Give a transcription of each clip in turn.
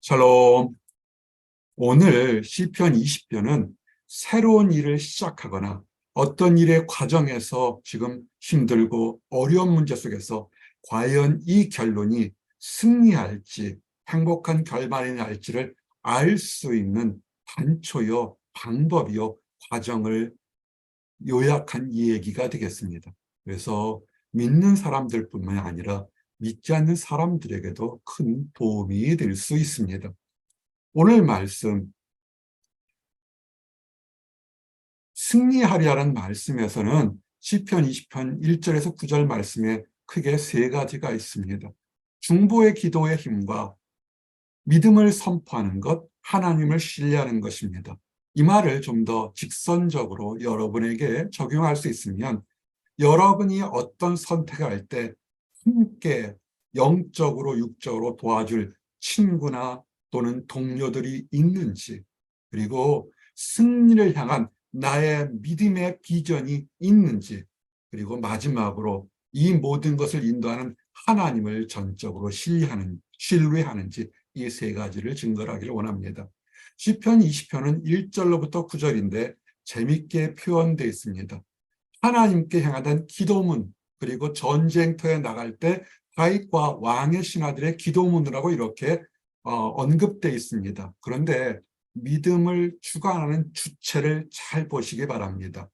샬롬. 오늘 시편 20편은 새로운 일을 시작하거나 어떤 일의 과정에서 지금 힘들고 어려운 문제 속에서 과연 이 결론이 승리할지 행복한 결말이 날지를 알 수 있는 단초요, 방법이요, 과정을 요약한 이 얘기가 되겠습니다. 그래서 믿는 사람들뿐만 아니라 믿지 않는 사람들에게도 큰 도움이 될 수 있습니다. 오늘 말씀, 승리하리라는 말씀에서는 시편 20편 1절에서 9절 말씀에 크게 세 가지가 있습니다. 중보의 기도의 힘과 믿음을 선포하는 것, 하나님을 신뢰하는 것입니다. 이 말을 좀 더 직선적으로 여러분에게 적용할 수 있으면 여러분이 어떤 선택을 할 때 함께 영적으로 육적으로 도와줄 친구나 또는 동료들이 있는지, 그리고 승리를 향한 나의 믿음의 비전이 있는지, 그리고 마지막으로 이 모든 것을 인도하는 하나님을 전적으로 신뢰하는지, 이 세 가지를 증거하기를 원합니다. 시편 20편은 1절로부터 9절인데 재밌게 표현되어 있습니다. 하나님께 향하던 기도문, 그리고 전쟁터에 나갈 때 다윗과 왕의 신하들의 기도문이라고 이렇게 언급되어 있습니다. 그런데 믿음을 주관하는 주체를 잘 보시기 바랍니다.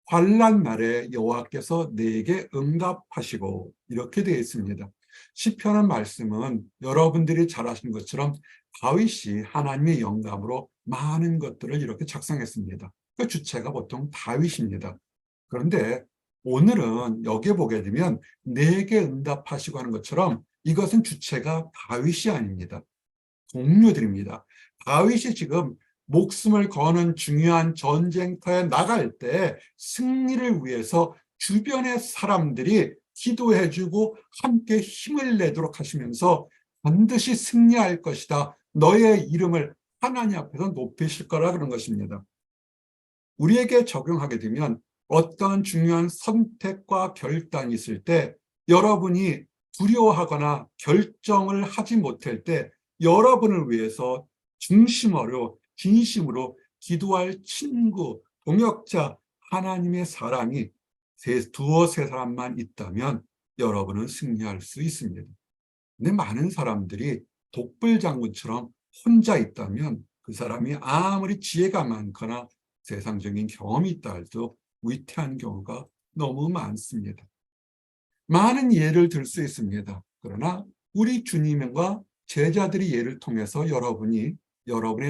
환난 날에 여호와께서 내게 응답하시고, 이렇게 되어 있습니다. 시편의 말씀은 여러분들이 잘 아시는 것처럼 다윗이 하나님의 영감으로 많은 것들을 이렇게 작성했습니다. 그 주체가 보통 다윗입니다. 그런데 오늘은 여기에 보게 되면 내게 응답하시고 하는 것처럼 이것은 주체가 다윗이 아닙니다. 동료들입니다. 다윗이 지금 목숨을 거는 중요한 전쟁터에 나갈 때 승리를 위해서 주변의 사람들이 기도해주고 함께 힘을 내도록 하시면서 반드시 승리할 것이다, 너의 이름을 하나님 앞에서 높이실 거라 그런 것입니다. 우리에게 적용하게 되면 어떤 중요한 선택과 결단이 있을 때 여러분이 두려워하거나 결정을 하지 못할 때 여러분을 위해서 중심으로 진심으로 기도할 친구, 동역자, 하나님의 사람이 두어 세 사람만 있다면 여러분은 승리할 수 있습니다. 근데 많은 사람들이 독불장군처럼 혼자 있다면 그 사람이 아무리 지혜가 많거나 세상적인 경험이 있다 해도 위태한 경우가 너무 많습니다. 많은 예를 들 수 있습니다. 그러나 우리 주님과 제자들의 예를 통해서 여러분의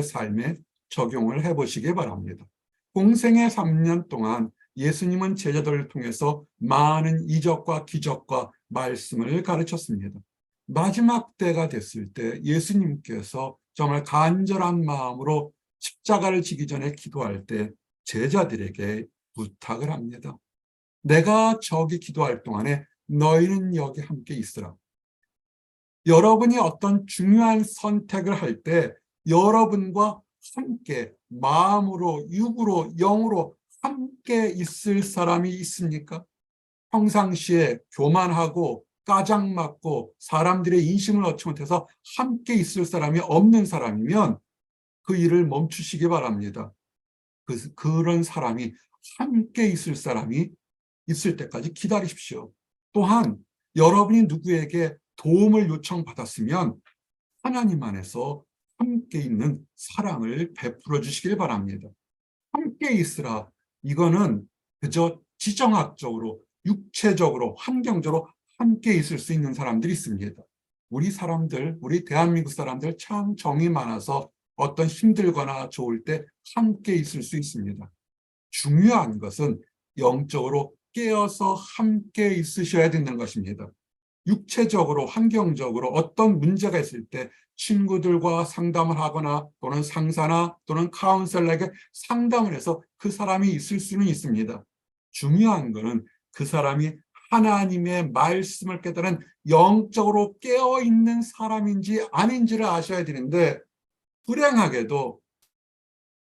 삶에 적용을 해보시기 바랍니다. 공생의 3년 동안 예수님은 제자들을 통해서 많은 이적과 기적과 말씀을 가르쳤습니다. 마지막 때가 됐을 때 예수님께서 정말 간절한 마음으로 십자가를 지기 전에 기도할 때 제자들에게 부탁을 합니다. 내가 저기 기도할 동안에 너희는 여기 함께 있으라. 여러분이 어떤 중요한 선택을 할 때 여러분과 함께 마음으로, 육으로, 영으로 함께 있을 사람이 있습니까? 평상시에 교만하고 까장맞고 사람들의 인심을 얻지 못해서 함께 있을 사람이 없는 사람이면 그 일을 멈추시기 바랍니다. 그런 사람이, 함께 있을 사람이 있을 때까지 기다리십시오. 또한 여러분이 누구에게 도움을 요청받았으면 하나님 안에서 함께 있는 사랑을 베풀어 주시길 바랍니다. 함께 있으라, 이거는 그저 지정학적으로, 육체적으로, 환경적으로 함께 있을 수 있는 사람들이 있습니다. 우리 대한민국 사람들 참 정이 많아서 어떤 힘들거나 좋을 때 함께 있을 수 있습니다. 중요한 것은 영적으로 깨어서 함께 있으셔야 되는 것입니다. 육체적으로, 환경적으로 어떤 문제가 있을 때 친구들과 상담을 하거나 또는 상사나 또는 카운셀러에게 상담을 해서 그 사람이 있을 수는 있습니다. 중요한 것은 그 사람이 하나님의 말씀을 깨달은 영적으로 깨어있는 사람인지 아닌지를 아셔야 되는데, 불행하게도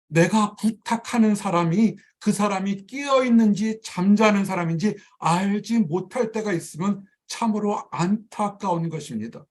내가 부탁하는 사람이 그 사람이 깨어있는지 잠자는 사람인지 알지 못할 때가 있으면 참으로 안타까운 것입니다.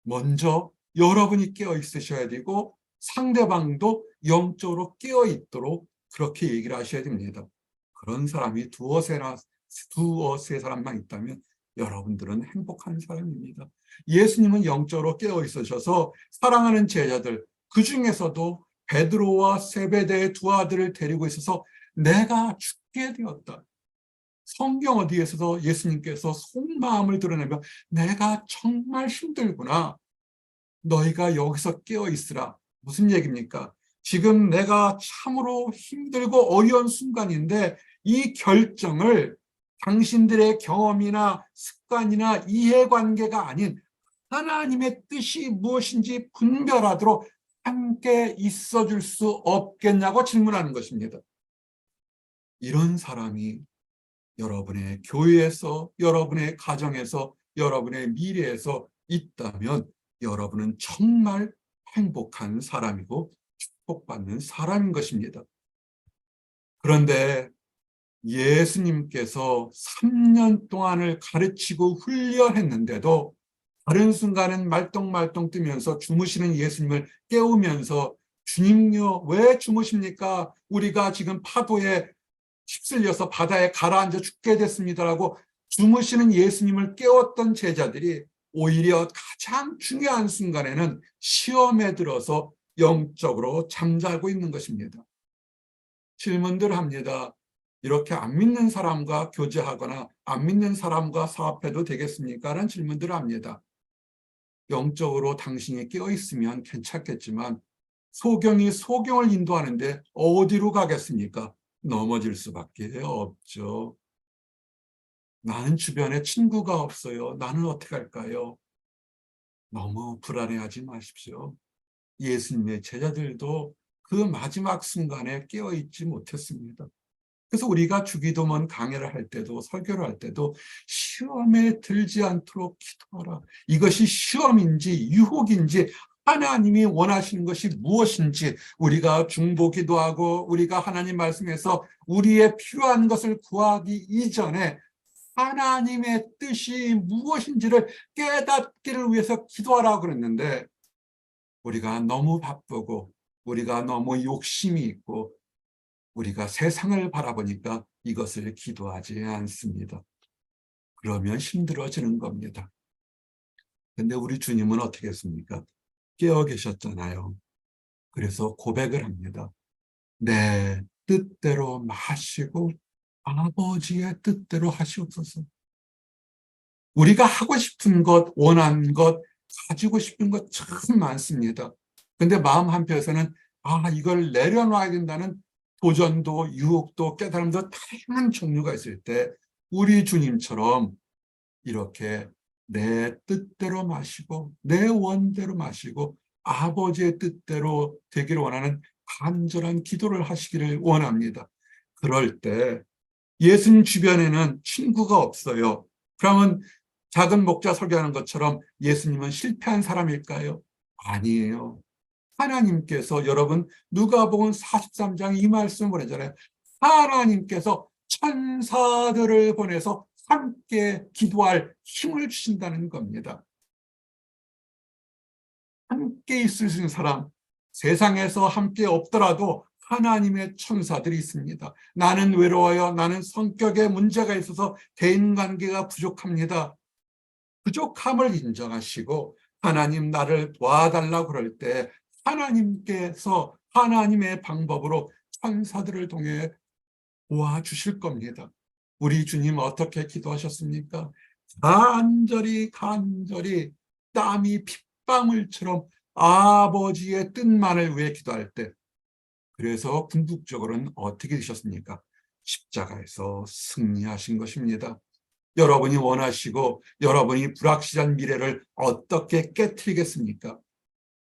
먼저 여러분이 깨어 있으셔야 되고 상대방도 영적으로 깨어 있도록 그렇게 얘기를 하셔야 됩니다. 그런 사람이 두어 세 사람만 있다면 여러분들은 행복한 사람입니다. 예수님은 영적으로 깨어 있으셔서 사랑하는 제자들, 그 중에서도 베드로와 세베대의 두 아들을 데리고 있어서 내가 죽게 되었다. 성경 어디에서도 예수님께서 속마음을 드러내며 내가 정말 힘들구나. 너희가 여기서 깨어 있으라. 무슨 얘기입니까? 지금 내가 참으로 힘들고 어려운 순간인데 이 결정을 당신들의 경험이나 습관이나 이해관계가 아닌 하나님의 뜻이 무엇인지 분별하도록 함께 있어줄 수 없겠냐고 질문하는 것입니다. 이런 사람이 여러분의 교회에서, 여러분의 가정에서, 여러분의 미래에서 있다면 여러분은 정말 행복한 사람이고 축복받는 사람인 것입니다. 그런데 예수님께서 3년 동안을 가르치고 훈련했는데도 다른 순간은 말똥말똥 뜨면서 주무시는 예수님을 깨우면서 주님요, 왜 주무십니까? 우리가 지금 파도에 휩쓸려서 바다에 가라앉아 죽게 됐습니다라고 주무시는 예수님을 깨웠던 제자들이 오히려 가장 중요한 순간에는 시험에 들어서 영적으로 잠자고 있는 것입니다. 질문들 합니다. 이렇게 안 믿는 사람과 교제하거나 안 믿는 사람과 사업해도 되겠습니까? 라는 질문들을 합니다. 영적으로 당신이 깨어있으면 괜찮겠지만 소경이 소경을 인도하는데 어디로 가겠습니까? 넘어질 수밖에 없죠. 나는 주변에 친구가 없어요. 나는 어떻게 할까요? 너무 불안해하지 마십시오. 예수님의 제자들도 그 마지막 순간에 깨어있지 못했습니다. 그래서 우리가 주기도문 강해를 할 때도 설교를 할 때도 시험에 들지 않도록 기도하라. 이것이 시험인지 유혹인지 하나님이 원하시는 것이 무엇인지 우리가 중보기도하고 우리가 하나님 말씀에서 우리의 필요한 것을 구하기 이전에 하나님의 뜻이 무엇인지를 깨닫기를 위해서 기도하라고 그랬는데 우리가 너무 바쁘고 우리가 너무 욕심이 있고 우리가 세상을 바라보니까 이것을 기도하지 않습니다. 그러면 힘들어지는 겁니다. 근데 우리 주님은 어떻게 했습니까? 깨어 계셨잖아요. 그래서 고백을 합니다. 내 뜻대로 마시고 아버지의 뜻대로 하시옵소서. 우리가 하고 싶은 것, 원하는 것, 가지고 싶은 것 참 많습니다. 근데 마음 한편에서는 이걸 내려놔야 된다는 도전도 유혹도 깨달음도 다양한 종류가 있을 때 우리 주님처럼 이렇게 내 뜻대로 마시고 내 원대로 마시고 아버지의 뜻대로 되기를 원하는 간절한 기도를 하시기를 원합니다. 그럴 때 예수님 주변에는 친구가 없어요. 그러면 작은 목자 설교하는 것처럼 예수님은 실패한 사람일까요? 아니에요. 하나님께서 여러분 누가복음 43장 이 말씀을 보내잖아요. 하나님께서 천사들을 보내서 함께 기도할 힘을 주신다는 겁니다. 함께 있을 수 있는 사람, 세상에서 함께 없더라도 하나님의 천사들이 있습니다. 나는 외로워요. 나는 성격에 문제가 있어서 대인관계가 부족합니다. 부족함을 인정하시고 하나님 나를 도와달라고 그럴 때 하나님께서 하나님의 방법으로 천사들을 통해 도와주실 겁니다. 우리 주님 어떻게 기도하셨습니까? 간절히 땀이 핏방울처럼 아버지의 뜻만을 위해 기도할 때 그래서 궁극적으로는 어떻게 되셨습니까? 십자가에서 승리하신 것입니다. 여러분이 원하시고 여러분이 불확실한 미래를 어떻게 깨트리겠습니까?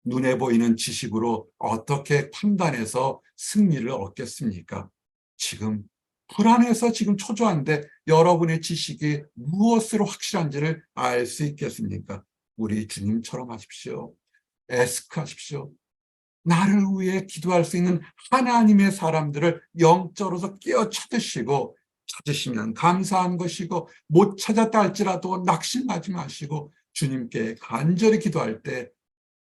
눈에 보이는 지식으로 어떻게 판단해서 승리를 얻겠습니까? 지금 불안해서 지금 초조한데 여러분의 지식이 무엇으로 확실한지를 알 수 있겠습니까? 우리 주님처럼 하십시오. 애스크하십시오. 나를 위해 기도할 수 있는 하나님의 사람들을 영적으로서 깨어 찾으시고 찾으시면 감사한 것이고 못 찾았다 할지라도 낙심하지 마시고 주님께 간절히 기도할 때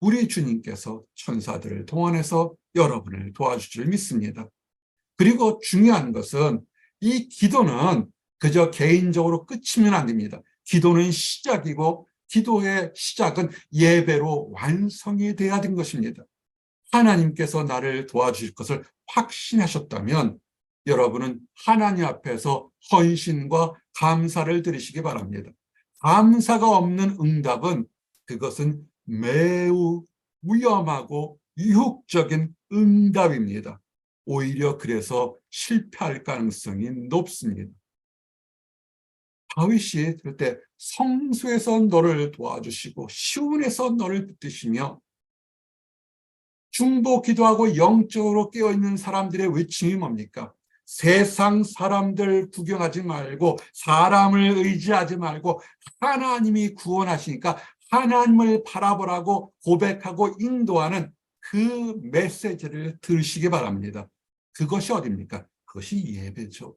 우리 주님께서 천사들을 동원해서 여러분을 도와줄 줄 믿습니다. 그리고 중요한 것은 이 기도는 그저 개인적으로 끝이면 안 됩니다. 기도는 시작이고 기도의 시작은 예배로 완성이 돼야 된 것입니다. 하나님께서 나를 도와주실 것을 확신하셨다면 여러분은 하나님 앞에서 헌신과 감사를 드리시기 바랍니다. 감사가 없는 응답은 그것은 매우 위험하고 유혹적인 응답입니다. 오히려 그래서 실패할 가능성이 높습니다. 다윗이 그럴 때 성소에서 너를 도와주시고 시온에서 너를 붙드시며 중보 기도하고 영적으로 깨어있는 사람들의 외침이 뭡니까? 세상 사람들 구경하지 말고 사람을 의지하지 말고 하나님이 구원하시니까 하나님을 바라보라고 고백하고 인도하는 그 메시지를 들으시기 바랍니다. 그것이 어디입니까? 그것이 예배죠.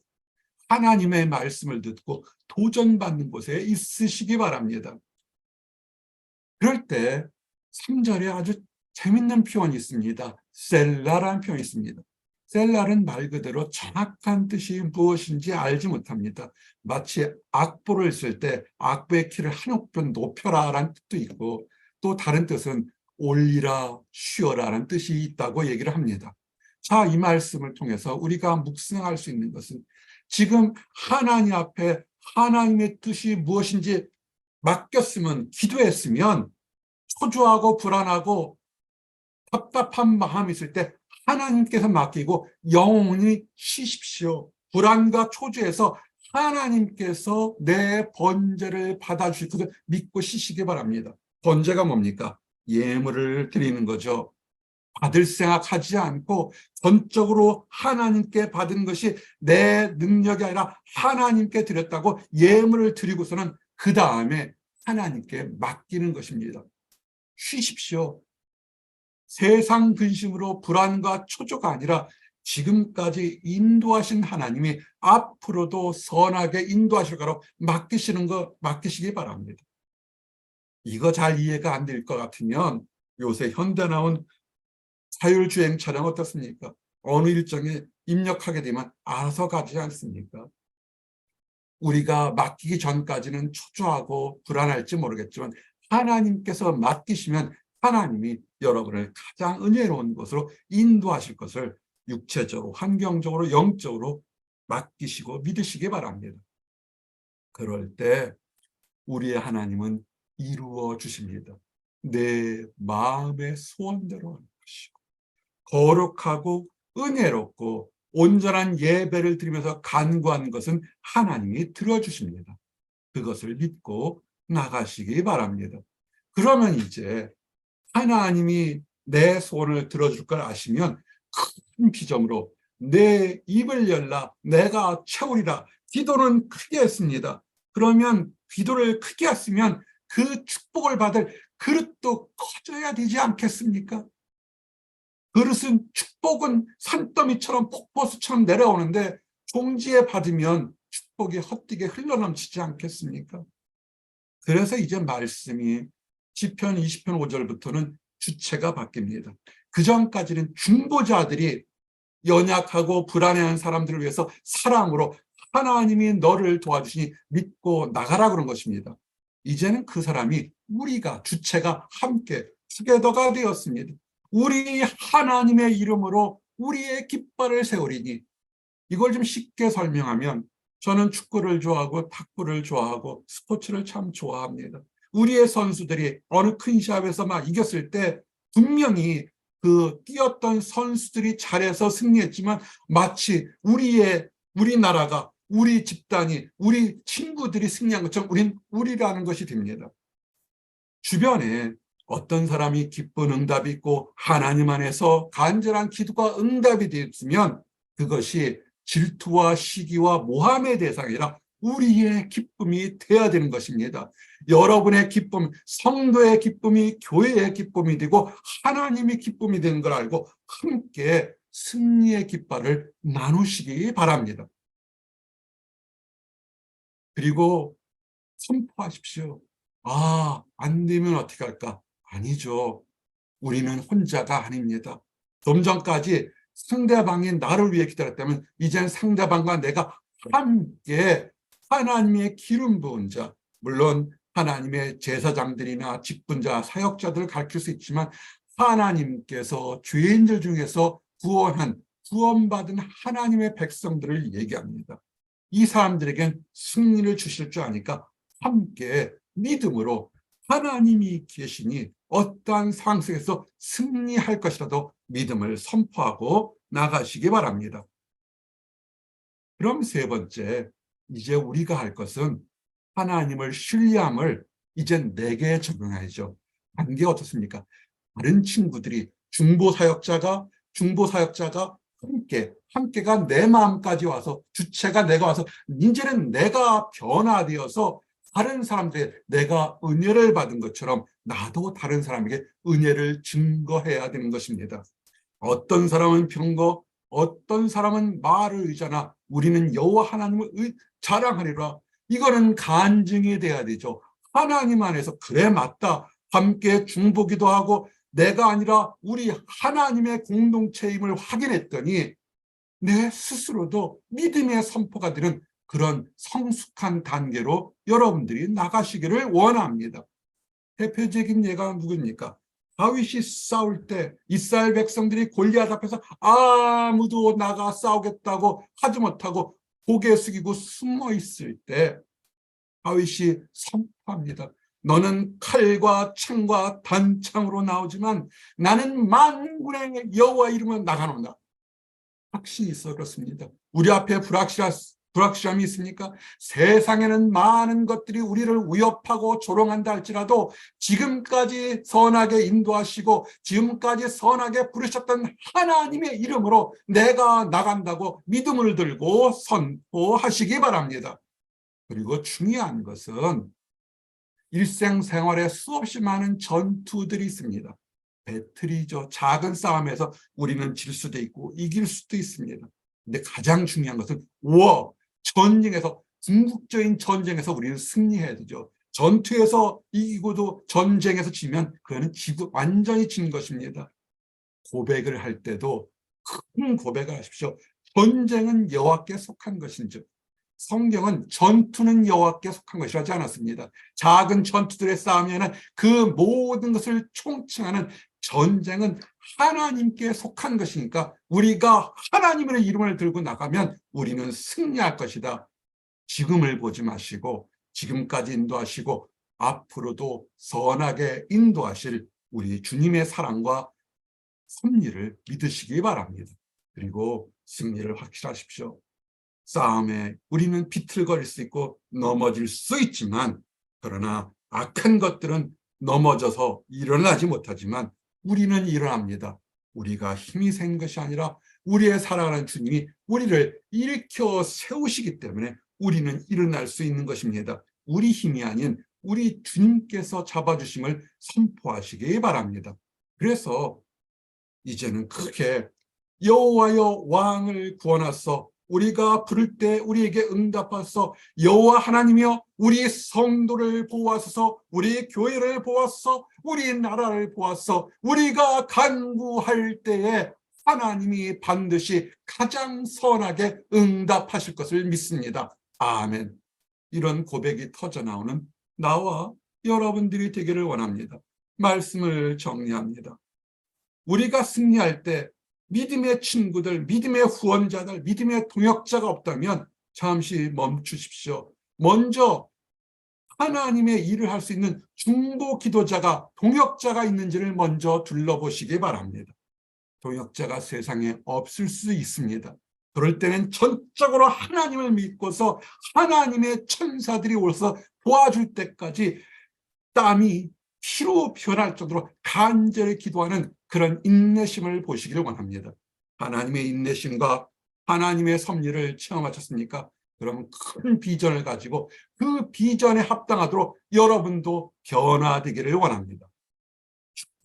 하나님의 말씀을 듣고 도전받는 곳에 있으시기 바랍니다. 그럴 때 3절에 아주 재밌는 표현이 있습니다. 셀라라는 표현이 있습니다. 셀라는 말 그대로 정확한 뜻이 무엇인지 알지 못합니다. 마치 악보를 쓸 때 악보의 키를 한 옥변 높여라라는 뜻도 있고 또 다른 뜻은 올리라, 쉬어라라는 뜻이 있다고 얘기를 합니다. 자, 이 말씀을 통해서 우리가 묵상할 수 있는 것은 지금 하나님 앞에 하나님의 뜻이 무엇인지 맡겼으면, 기도했으면 초조하고 불안하고 답답한 마음이 있을 때 하나님께서 맡기고 영원히 쉬십시오. 불안과 초조해서 하나님께서 내 번제를 받아주실 것을 믿고 쉬시기 바랍니다. 번제가 뭡니까? 예물을 드리는 거죠. 받을 생각하지 않고 전적으로 하나님께 받은 것이 내 능력이 아니라 하나님께 드렸다고 예물을 드리고서는 그 다음에 하나님께 맡기는 것입니다. 쉬십시오. 세상 근심으로 불안과 초조가 아니라 지금까지 인도하신 하나님이 앞으로도 선하게 인도하실 거라고 맡기시기 바랍니다. 이거 잘 이해가 안 될 것 같으면 요새 현대 나온 자율주행 차량 어떻습니까? 어느 일정에 입력하게 되면 알아서 가지 않습니까? 우리가 맡기기 전까지는 초조하고 불안할지 모르겠지만 하나님께서 맡기시면 하나님이 여러분을 가장 은혜로운 곳으로 인도하실 것을 육체적으로, 환경적으로, 영적으로 맡기시고 믿으시기 바랍니다. 그럴 때 우리의 하나님은 이루어 주십니다. 내 마음의 소원대로 하는 것이고 거룩하고 은혜롭고 온전한 예배를 드리면서 간구하는 것은 하나님이 들어주십니다. 그것을 믿고 나가시기 바랍니다. 그러면 이제 하나님이 내 소원을 들어줄 걸 아시면 큰 비전으로 내 입을 열라 내가 채우리라. 기도는 크게 했습니다. 그러면 기도를 크게 했으면 그 축복을 받을 그릇도 커져야 되지 않겠습니까? 그릇은 축복은 산더미처럼 폭포수처럼 내려오는데 종지에 받으면 축복이 헛되게 흘러넘치지 않겠습니까? 그래서 이제 말씀이 시편 20편 5절부터는 주체가 바뀝니다. 그전까지는 중보자들이 연약하고 불안해하는 사람들을 위해서 사랑으로 하나님이 너를 도와주시니 믿고 나가라 그런 것입니다. 이제는 그 사람이 우리가 주체가 함께 투게더가 되었습니다. 우리 하나님의 이름으로 우리의 깃발을 세우리니 이걸 좀 쉽게 설명하면 저는 축구를 좋아하고 탁구를 좋아하고 스포츠를 참 좋아합니다. 우리의 선수들이 어느 큰 시합에서 막 이겼을 때 분명히 그 뛰었던 선수들이 잘해서 승리했지만 마치 우리나라가 우리 집단이 우리 친구들이 승리한 것처럼 우리라는 것이 됩니다. 주변에 어떤 사람이 기쁜 응답이 있고 하나님 안에서 간절한 기도가 응답이 되었으면 그것이 질투와 시기와 모함의 대상이 아니라 우리의 기쁨이 되어야 되는 것입니다. 여러분의 기쁨, 성도의 기쁨이 교회의 기쁨이 되고 하나님의 기쁨이 되는 걸 알고 함께 승리의 깃발을 나누시기 바랍니다. 그리고 선포하십시오. 안 되면 어떻게 할까? 아니죠. 우리는 혼자가 아닙니다. 좀 전까지 상대방이 나를 위해 기다렸다면 이젠 상대방과 내가 함께 하나님의 기름 부은 자, 물론 하나님의 제사장들이나 직분자, 사역자들을 가르칠 수 있지만 하나님께서 죄인들 중에서 구원받은 하나님의 백성들을 얘기합니다. 이 사람들에겐 승리를 주실 줄 아니까 함께 믿음으로 하나님이 계시니 어떠한 상황 속에서 승리할 것이라도 믿음을 선포하고 나가시기 바랍니다. 그럼 세 번째, 이제 우리가 할 것은 하나님을 신뢰함을 이젠 내게 적용해야죠. 관계가 어떻습니까? 다른 친구들이 중보사역자가 함께가 내 마음까지 와서 주체가 내가 와서 이제는 내가 변화되어서 다른 사람들의 내가 은혜를 받은 것처럼 나도 다른 사람에게 은혜를 증거해야 되는 것입니다. 어떤 사람은 병거, 어떤 사람은 말을 의잖아 우리는 여호와 하나님을 자랑하리라. 이거는 간증이 돼야 되죠. 하나님 안에서 그래 맞다. 함께 중보기도 하고 내가 아니라 우리 하나님의 공동체임을 확인했더니 내 스스로도 믿음의 선포가 되는 그런 성숙한 단계로 여러분들이 나가시기를 원합니다. 대표적인 예가 누굽니까? 다윗이 싸울 때 이스라엘 백성들이 골리앗 앞에서 아무도 나가 싸우겠다고 하지 못하고 고개 숙이고 숨어 있을 때 다윗이 선포합니다. 너는 칼과 창과 단창으로 나오지만 나는 만군의 여호와 이름으로 나가노라. 확신이 있어 그렇습니다. 우리 앞에 불확실함이 있습니까? 세상에는 많은 것들이 우리를 위협하고 조롱한다 할지라도 지금까지 선하게 인도하시고 지금까지 선하게 부르셨던 하나님의 이름으로 내가 나간다고 믿음을 들고 선포하시기 바랍니다. 그리고 중요한 것은 일생생활에 수없이 많은 전투들이 있습니다. 배틀이죠. 작은 싸움에서 우리는 질 수도 있고 이길 수도 있습니다. 근데 가장 중요한 것은 전쟁에서 궁극적인 전쟁에서 우리는 승리해야 되죠. 전투에서 이기고도 전쟁에서 지면 그거는 완전히 진 것입니다. 고백을 할 때도 큰 고백을 하십시오. 전쟁은 여호와께 속한 것인즉 성경은 전투는 여호와께 속한 것이라 하지 않았습니다. 작은 전투들의 싸움에는 그 모든 것을 총칭하는 전쟁은 하나님께 속한 것이니까 우리가 하나님의 이름을 들고 나가면 우리는 승리할 것이다. 지금을 보지 마시고 지금까지 인도하시고 앞으로도 선하게 인도하실 우리 주님의 사랑과 섭리를 믿으시기 바랍니다. 그리고 승리를 확실하십시오. 싸움에 우리는 비틀거릴 수 있고 넘어질 수 있지만 그러나 악한 것들은 넘어져서 일어나지 못하지만 우리는 일어납니다. 우리가 힘이 센 것이 아니라 우리의 사랑하는 주님이 우리를 일으켜 세우시기 때문에 우리는 일어날 수 있는 것입니다. 우리 힘이 아닌 우리 주님께서 잡아주심을 선포하시기 바랍니다. 그래서 이제는 크게 여호와여 왕을 구원하소 우리가 부를 때 우리에게 응답하소서 여호와 하나님이여 우리 성도를 보호하소서 우리 교회를 보호하소서 우리 나라를 보호하소서 우리가 간구할 때에 하나님이 반드시 가장 선하게 응답하실 것을 믿습니다. 아멘. 이런 고백이 터져나오는 나와 여러분들이 되기를 원합니다. 말씀을 정리합니다. 우리가 승리할 때 믿음의 친구들, 믿음의 후원자들, 믿음의 동역자가 없다면 잠시 멈추십시오. 먼저 하나님의 일을 할 수 있는 중보 기도자가, 동역자가 있는지를 먼저 둘러보시기 바랍니다. 동역자가 세상에 없을 수 있습니다. 그럴 때는 전적으로 하나님을 믿고서 하나님의 천사들이 오셔서 도와줄 때까지 땀이 피로 변할 정도로 간절히 기도하는 그런 인내심을 보시기를 원합니다. 하나님의 인내심과 하나님의 섭리를 체험하셨습니까? 그럼 큰 비전을 가지고 그 비전에 합당하도록 여러분도 변화되기를 원합니다.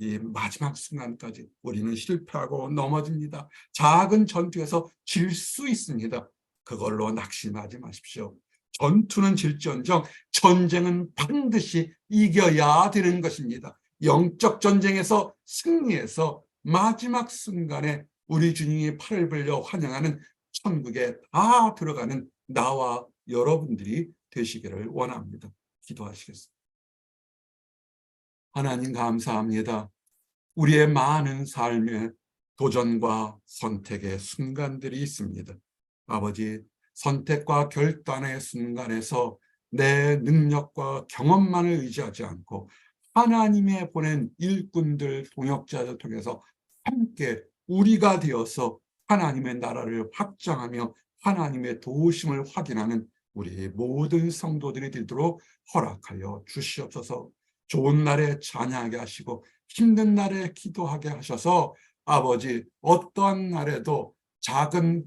이 마지막 순간까지 우리는 실패하고 넘어집니다. 작은 전투에서 질 수 있습니다. 그걸로 낙심하지 마십시오. 전투는 질지언정 전쟁은 반드시 이겨야 되는 것입니다. 영적 전쟁에서 승리해서 마지막 순간에 우리 주님이 팔을 벌려 환영하는 천국에 다 들어가는 나와 여러분들이 되시기를 원합니다. 기도하시겠습니다. 하나님 감사합니다. 우리의 많은 삶에 도전과 선택의 순간들이 있습니다. 아버지, 선택과 결단의 순간에서 내 능력과 경험만을 의지하지 않고 하나님의 보낸 일꾼들, 동역자들 통해서 함께 우리가 되어서 하나님의 나라를 확장하며 하나님의 도우심을 확인하는 우리 모든 성도들이 되도록 허락하여 주시옵소서. 좋은 날에 찬양하게 하시고 힘든 날에 기도하게 하셔서 아버지, 어떠한 날에도 작은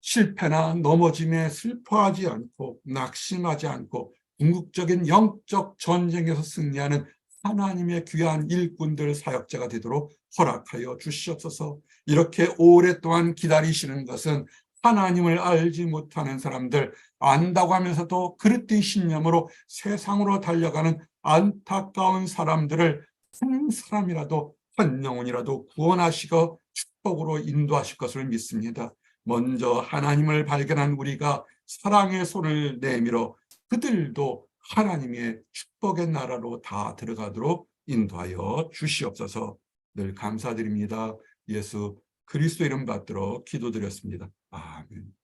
실패나 넘어짐에 슬퍼하지 않고 낙심하지 않고 궁극적인 영적 전쟁에서 승리하는 하나님의 귀한 일꾼들, 사역자가 되도록 허락하여 주시옵소서. 이렇게 오랫동안 기다리시는 것은 하나님을 알지 못하는 사람들, 안다고 하면서도 그릇된 신념으로 세상으로 달려가는 안타까운 사람들을 한 사람이라도, 한 영혼이라도 구원하시고 축복으로 인도하실 것을 믿습니다. 먼저 하나님을 발견한 우리가 사랑의 손을 내밀어 그들도 하나님의 축복의 나라로 다 들어가도록 인도하여 주시옵소서. 늘 감사드립니다. 예수 그리스도 이름 받들어 기도드렸습니다. 아멘.